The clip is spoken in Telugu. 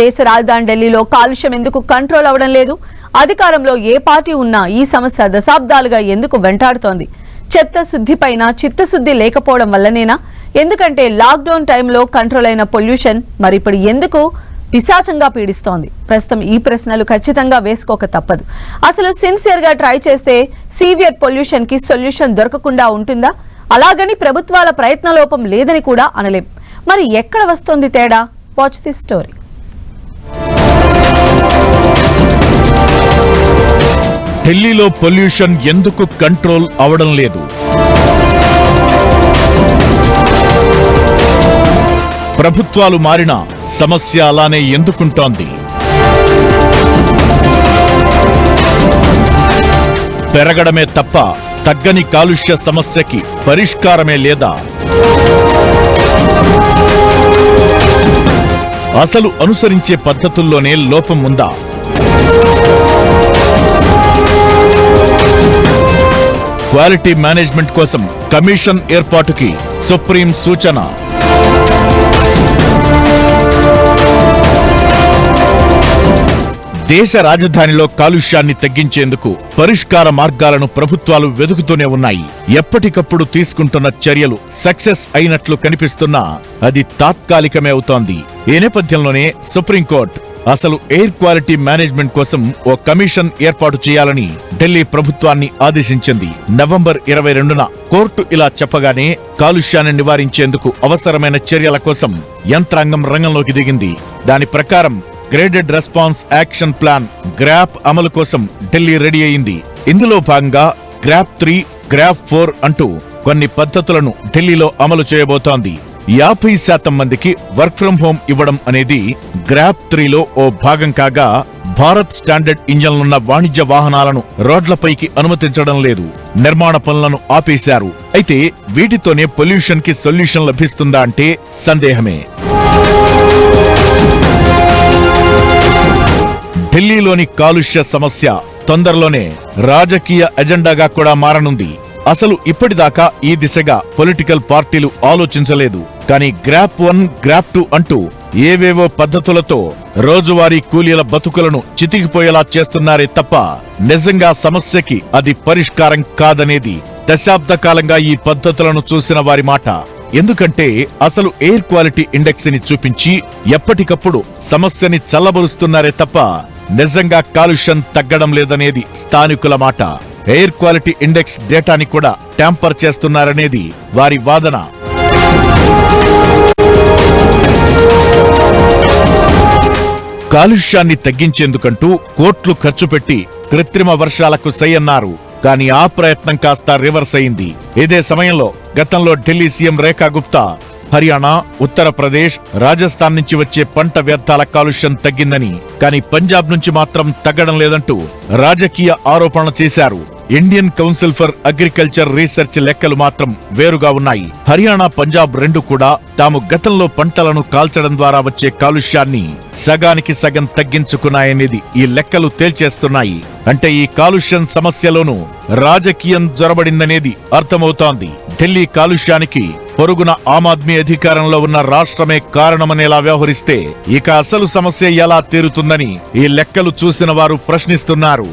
దేశ రాజధాని ఢిల్లీలో కాలుష్యం ఎందుకు కంట్రోల్ అవడం లేదు? అధికారంలో ఏ పార్టీ ఉన్నా ఈ సమస్య దశాబ్దాలుగా ఎందుకు వెంటాడుతోంది? చెత్త శుద్ధిపైన చిత్తశుద్ధి లేకపోవడం వల్లనేనా? ఎందుకంటే లాక్డౌన్ టైంలో కంట్రోల్ అయిన పొల్యూషన్ మరి ఇప్పుడు ఎందుకు పిశాచంగా పీడిస్తోంది? ప్రస్తుతం ఈ ప్రశ్నలు ఖచ్చితంగా వేసుకోక తప్పదు. అసలు సిన్సియర్ గా ట్రై చేస్తే సీవియర్ పొల్యూషన్ కి సొల్యూషన్ దొరకకుండా ఉంటుందా? అలాగని ప్రభుత్వాల ప్రయత్నలోపం లేదని కూడా అనలేం. మరి ఎక్కడ వస్తోంది తేడా? Watch the story. ఢిల్లీలో పొల్యూషన్ ఎందుకు కంట్రోల్ అవడం లేదు? ప్రభుత్వాలు మారినా సమస్య అలానే ఎందుకుంటోంది? పెరగడమే తప్ప తగ్గని కాలుష్య సమస్యకి పరిష్కారమే లేదా? అసలు అనుసరించే పద్ధతుల్లోనే లోపం ఉందా? క్వాలిటీ మేనేజ్మెంట్ కోసం కమిషన్ ఏర్పాటుకి సుప్రీం సూచన. దేశ రాజధానిలో కాలుష్యాన్ని తగ్గించేందుకు పరిష్కార మార్గాలను ప్రభుత్వాలు వెదుకుతూనే ఉన్నాయి. ఎప్పటికప్పుడు తీసుకుంటున్న చర్యలు సక్సెస్ అయినట్లు కనిపిస్తున్నా అది తాత్కాలికమే అవుతోంది. ఈ నేపథ్యంలోనే సుప్రీంకోర్టు అసలు ఎయిర్ క్వాలిటీ మేనేజ్మెంట్ కోసం ఓ కమిషన్ ఏర్పాటు చేయాలని ఢిల్లీ ప్రభుత్వాన్ని ఆదేశించింది. నవంబర్ 22న కోర్టు ఇలా చెప్పగానే కాలుష్యాన్ని నివారించేందుకు అవసరమైన చర్యల కోసం యంత్రాంగం రంగంలోకి దిగింది. దాని ప్రకారం graded response action plan grab అమలు కోసం ఢిల్లీ రెడీ అయింది. ఇందులో భాగంగా గ్రాప్ 3, గ్రాప్ 4 అంటూ కొన్ని పద్ధతులను ఢిల్లీలో అమలు చేయబోతోంది. 50% మందికి వర్క్ ఫ్రం హోం ఇవ్వడం అనేది గ్రాప్ 3లో ఓ భాగం కాగా, భారత్ స్టాండర్డ్ ఇంజన్లున్న వాణిజ్య వాహనాలను రోడ్లపైకి అనుమతించడం లేదు. నిర్మాణ పనులను ఆపేశారు. అయితే వీటితోనే పొల్యూషన్ కి సొల్యూషన్ లభిస్తుందా అంటే సందేహమే. ఢిల్లీలోని కాలుష్య సమస్య తొందరలోనే రాజకీయ ఎజెండాగా కూడా మారనుంది. అసలు ఇప్పటిదాకా ఈ దిశగా పొలిటికల్ పార్టీలు ఆలోచించలేదు. కానీ గ్రాప్ 1, గ్రాప్ 2 అంటూ ఏవేవో పద్ధతులతో రోజువారీ కూలీల బతుకులను చితికిపోయేలా చేస్తున్నారే తప్ప నిజంగా సమస్యకి అది పరిష్కారం కాదనేది దశాబ్ద కాలంగా ఈ పద్ధతులను చూసిన వారి మాట. ఎందుకంటే అసలు ఎయిర్ క్వాలిటీ ఇండెక్స్ ని చూపించి ఎప్పటికప్పుడు సమస్యని చల్లబరుస్తున్నారే తప్ప నిజంగా కాలుష్యం తగ్గడం లేదనేది స్థానికుల మాట. ఎయిర్ క్వాలిటీ ఇండెక్స్ డేటాని కూడా ట్యాంపర్ చేస్తున్నారనేది వారి వాదన. కాలుష్యాన్ని తగ్గించేందుకంటూ కోట్లు ఖర్చు పెట్టి కృత్రిమ వర్షాలకు సై అన్నారు. కానీ ఆ ప్రయత్నం కాస్త రివర్స్ అయింది. ఇదే సమయంలో గతంలో ఢిల్లీ సీఎం రేఖా గుప్తా హర్యానా, ఉత్తరప్రదేశ్, రాజస్థాన్ నుంచి వచ్చే పంట వ్యర్థాల కాలుష్యం తగ్గిందని, కానీ పంజాబ్ నుంచి మాత్రం తగ్గడం లేదంటూ రాజకీయ ఆరోపణలు చేశారు. Indian council for agriculture research లెక్కలు మాత్రం వేరుగా ఉన్నాయి. హర్యానా, పంజాబ్ రెండు కూడా తాము గతంలో పంటలను కాల్చడం ద్వారా వచ్చే కాలుష్యాన్ని సగానికి సగం తగ్గించుకున్నాయనేది ఈ లెక్కలు తేల్చేస్తున్నాయి. అంటే ఈ కాలుష్యం సమస్యలోనూ రాజకీయం జొరబడిందనేది అర్థమవుతోంది. ఢిల్లీ కాలుష్యానికి పొరుగున ఆమ్ ఆద్మీ అధికారంలో ఉన్న రాష్ట్రమే కారణమనేలా వ్యవహరిస్తే ఇక అసలు సమస్య ఎలా తీరుతుందని ఈ లెక్కలు చూసిన వారు ప్రశ్నిస్తున్నారు.